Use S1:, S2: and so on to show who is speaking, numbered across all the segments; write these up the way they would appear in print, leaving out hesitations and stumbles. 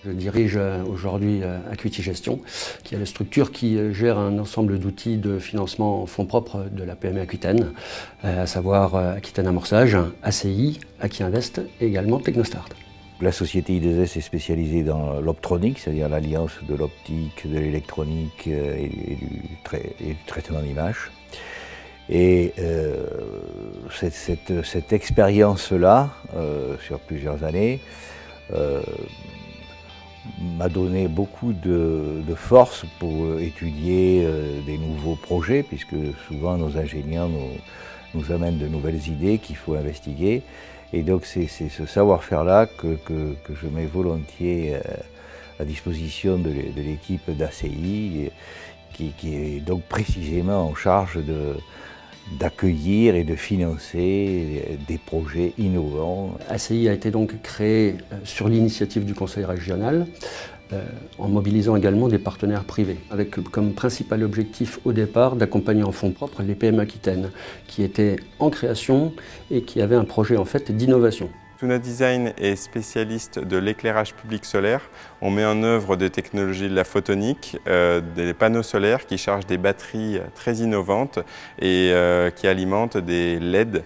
S1: Je dirige aujourd'hui Acuity Gestion, qui est la structure qui gère un ensemble d'outils de financement en fonds propres de la PME Aquitaine, à savoir Aquitaine Amorçage, ACI, Aquiinvest et également Technostart.
S2: La société I2S est spécialisée dans l'optronique, c'est-à-dire l'alliance de l'optique, de l'électronique et du traitement d'image. Et cette expérience-là, sur plusieurs années, m'a donné beaucoup de force pour étudier des nouveaux projets, puisque souvent nos ingénieurs nous amènent de nouvelles idées qu'il faut investiguer. Et donc c'est ce savoir-faire-là que je mets volontiers à disposition de l'équipe d'ACI, qui est donc précisément en charge d'accueillir et de financer des projets innovants.
S1: ACI a été donc créé sur l'initiative du Conseil régional, en mobilisant également des partenaires privés, avec comme principal objectif au départ d'accompagner en fonds propres les PME aquitaines, qui étaient en création et qui avaient un projet en fait d'innovation.
S3: Suna Design est spécialiste de l'éclairage public solaire. On met en œuvre des technologies de la photonique, des panneaux solaires qui chargent des batteries très innovantes et qui alimentent des LED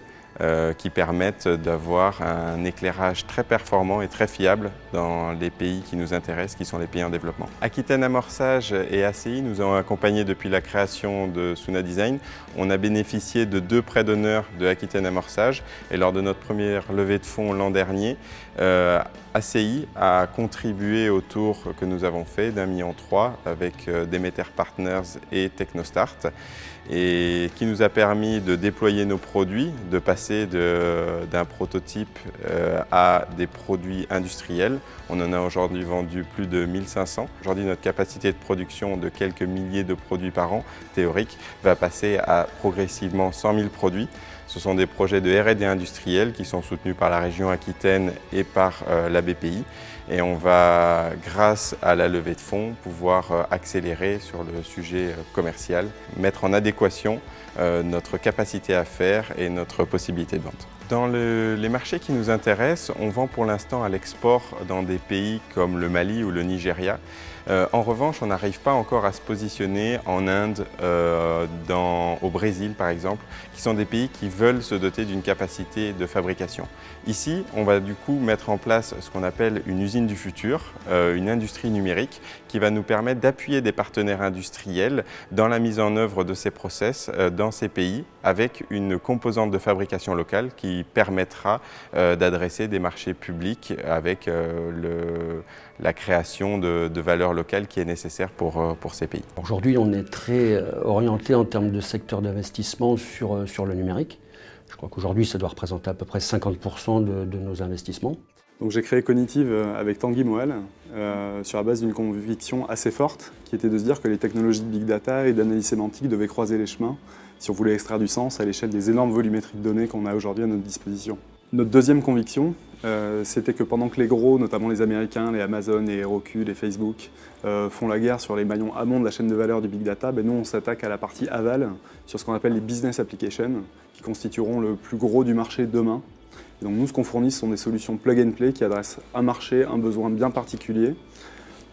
S3: qui permettent d'avoir un éclairage très performant et très fiable dans les pays qui nous intéressent, qui sont les pays en développement. Aquitaine Amorçage et ACI nous ont accompagnés depuis la création de Suna Design. On a bénéficié de 2 prêts d'honneur de Aquitaine Amorçage et lors de notre première levée de fonds l'an dernier, ACI a contribué au tour que nous avons fait d'1,3 million avec Demeter Partners et Technostart, et qui nous a permis de déployer nos produits, de passer d'un prototype à des produits industriels. On en a aujourd'hui vendu plus de 1500. Aujourd'hui, notre capacité de production de quelques milliers de produits par an, théorique, va passer à progressivement 100 000 produits. Ce sont des projets de R&D industriels qui sont soutenus par la région Aquitaine et par la BPI. Et on va, grâce à la levée de fonds, pouvoir accélérer sur le sujet commercial, mettre en adéquation notre capacité à faire et notre possibilité de vente. Dans les marchés qui nous intéressent, on vend pour l'instant à l'export dans des pays comme le Mali ou le Nigeria. En revanche, on n'arrive pas encore à se positionner en Inde, au Brésil par exemple, qui sont des pays qui veulent se doter d'une capacité de fabrication. Ici, on va du coup mettre en place ce qu'on appelle une usine du futur, une industrie numérique qui va nous permettre d'appuyer des partenaires industriels dans la mise en œuvre de ces process dans ces pays avec une composante de fabrication locale qui permettra d'adresser des marchés publics avec la création de valeur locale qui est nécessaire pour ces pays.
S1: Aujourd'hui, on est très orienté en termes de secteur d'investissement sur le numérique. Je crois qu'aujourd'hui, ça doit représenter à peu près 50% de nos investissements.
S4: Donc j'ai créé Cognitive avec Tanguy Moal sur la base d'une conviction assez forte qui était de se dire que les technologies de Big Data et d'analyse sémantique devaient croiser les chemins si on voulait extraire du sens à l'échelle des énormes volumétries de données qu'on a aujourd'hui à notre disposition. Notre deuxième conviction, c'était que pendant que les gros, notamment les Américains, les Amazon, les Heroku, les Facebook, font la guerre sur les maillons amont de la chaîne de valeur du Big Data, nous on s'attaque à la partie aval, sur ce qu'on appelle les business applications, qui constitueront le plus gros du marché demain. Et donc nous, ce qu'on fournit, ce sont des solutions plug and play qui adressent un marché, un besoin bien particulier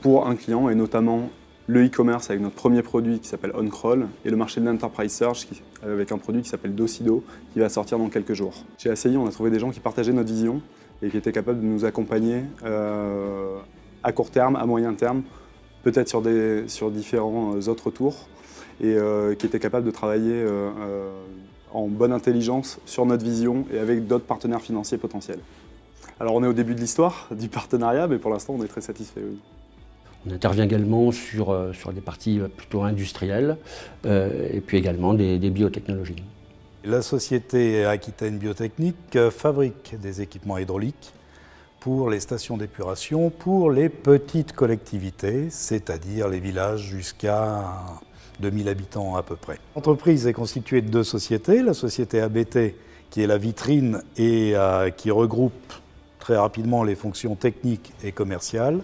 S4: pour un client, et notamment le e-commerce avec notre premier produit qui s'appelle OnCrawl et le marché de l'Enterprise Search avec un produit qui s'appelle Docido qui va sortir dans quelques jours. Chez ACI, on a trouvé des gens qui partageaient notre vision et qui étaient capables de nous accompagner à court terme, à moyen terme, peut-être sur différents autres tours, et qui étaient capables de travailler en bonne intelligence sur notre vision et avec d'autres partenaires financiers potentiels. Alors on est au début de l'histoire du partenariat, mais pour l'instant on est très satisfait. Oui.
S1: On intervient également sur des parties plutôt industrielles et puis également des biotechnologies.
S5: La société Aquitaine Biotechnique fabrique des équipements hydrauliques pour les stations d'épuration, pour les petites collectivités, c'est-à-dire les villages jusqu'à 2000 habitants à peu près. L'entreprise est constituée de 2 sociétés, la société ABT qui est la vitrine et qui regroupe très rapidement les fonctions techniques et commerciales,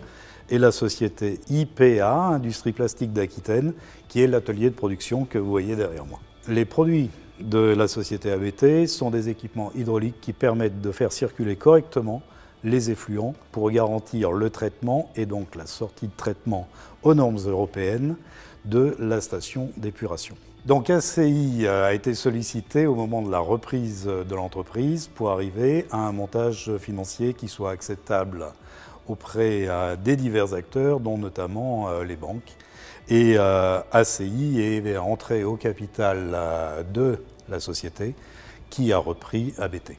S5: et la société IPA, Industrie Plastique d'Aquitaine, qui est l'atelier de production que vous voyez derrière moi. Les produits de la société ABT sont des équipements hydrauliques qui permettent de faire circuler correctement les effluents pour garantir le traitement et donc la sortie de traitement aux normes européennes de la station d'épuration. Donc ACI a été sollicité au moment de la reprise de l'entreprise pour arriver à un montage financier qui soit acceptable auprès des divers acteurs, dont notamment les banques. Et ACI est entré au capital de la société qui a repris ABT.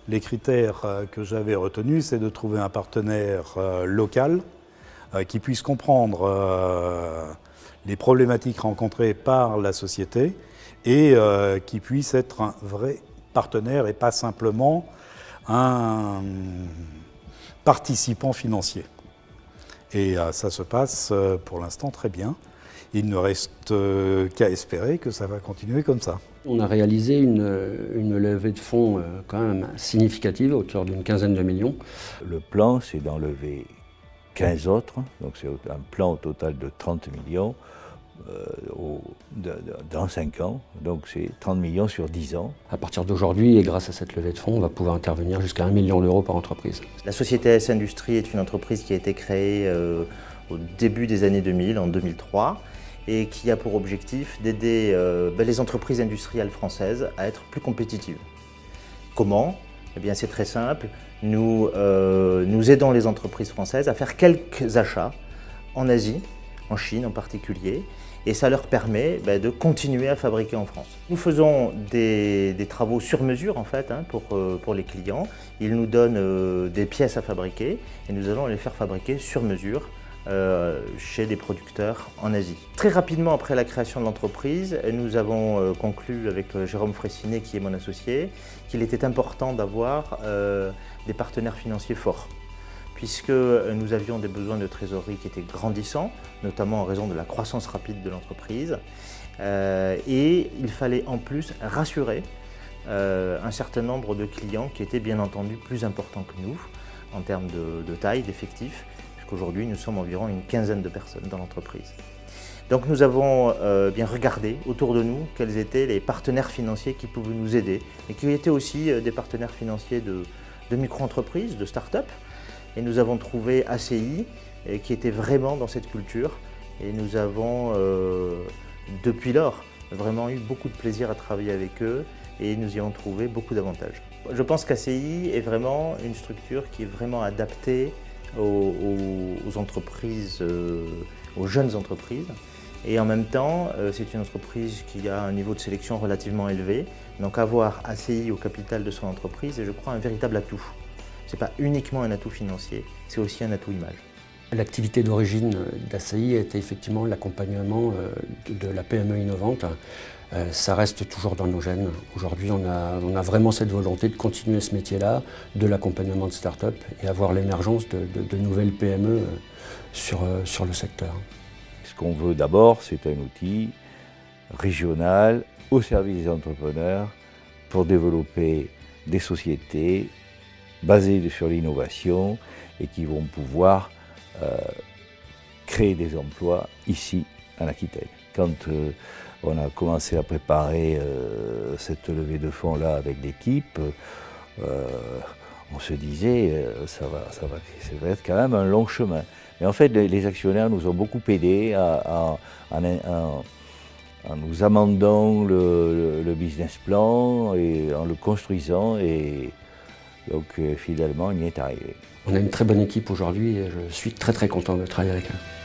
S5: Les critères que j'avais retenus, c'est de trouver un partenaire local qui puisse comprendre les problématiques rencontrées par la société et qui puisse être un vrai partenaire et pas simplement un participant financier. Et ça se passe pour l'instant très bien. Il ne reste qu'à espérer que ça va continuer comme ça.
S1: On a réalisé une levée de fonds quand même significative, à hauteur d'une quinzaine de millions.
S2: Le plan, c'est d'enlever 15 autres, donc c'est un plan au total de 30 millions dans 5 ans, donc c'est 30 millions sur 10 ans.
S1: À partir d'aujourd'hui, et grâce à cette levée de fonds, on va pouvoir intervenir jusqu'à 1 million d'euros par entreprise.
S6: La société AS Industrie est une entreprise qui a été créée au début des années 2000, en 2003, et qui a pour objectif d'aider les entreprises industrielles françaises à être plus compétitives. Comment? Eh bien, c'est très simple. Nous aidons les entreprises françaises à faire quelques achats en Asie, en Chine en particulier, et ça leur permet de continuer à fabriquer en France. Nous faisons des travaux sur mesure en fait pour les clients. Ils nous donnent des pièces à fabriquer et nous allons les faire fabriquer sur mesure chez des producteurs en Asie. Très rapidement après la création de l'entreprise, nous avons conclu avec Jérôme Fraissinet, qui est mon associé, qu'il était important d'avoir des partenaires financiers forts, puisque nous avions des besoins de trésorerie qui étaient grandissants, notamment en raison de la croissance rapide de l'entreprise. Et il fallait en plus rassurer un certain nombre de clients qui étaient bien entendu plus importants que nous en termes de taille, d'effectifs. Aujourd'hui, nous sommes environ une quinzaine de personnes dans l'entreprise. Donc nous avons bien regardé autour de nous quels étaient les partenaires financiers qui pouvaient nous aider et qui étaient aussi des partenaires financiers de micro-entreprises, de start-up. Et nous avons trouvé ACI qui était vraiment dans cette culture. Et nous avons, depuis lors, vraiment eu beaucoup de plaisir à travailler avec eux et nous y avons trouvé beaucoup d'avantages. Je pense qu'ACI est vraiment une structure qui est vraiment adaptée aux entreprises, aux jeunes entreprises. Et en même temps, c'est une entreprise qui a un niveau de sélection relativement élevé. Donc avoir ACI au capital de son entreprise est, je crois, un véritable atout. Ce n'est pas uniquement un atout financier, c'est aussi un atout image.
S1: L'activité d'origine d'ACI était effectivement l'accompagnement de la PME innovante. Ça reste toujours dans nos gènes. Aujourd'hui, on a vraiment cette volonté de continuer ce métier-là, de l'accompagnement de start-up et avoir l'émergence de nouvelles PME sur le secteur.
S2: Ce qu'on veut d'abord, c'est un outil régional au service des entrepreneurs pour développer des sociétés basées sur l'innovation et qui vont pouvoir créer des emplois ici en Aquitaine. Quand on a commencé à préparer cette levée de fonds-là avec l'équipe, on se disait ça va être quand même un long chemin. Mais en fait, les actionnaires nous ont beaucoup aidés en nous amendant le business plan et en le construisant. Et donc finalement, on y est arrivé.
S1: On a une très bonne équipe aujourd'hui et je suis très content de travailler avec eux.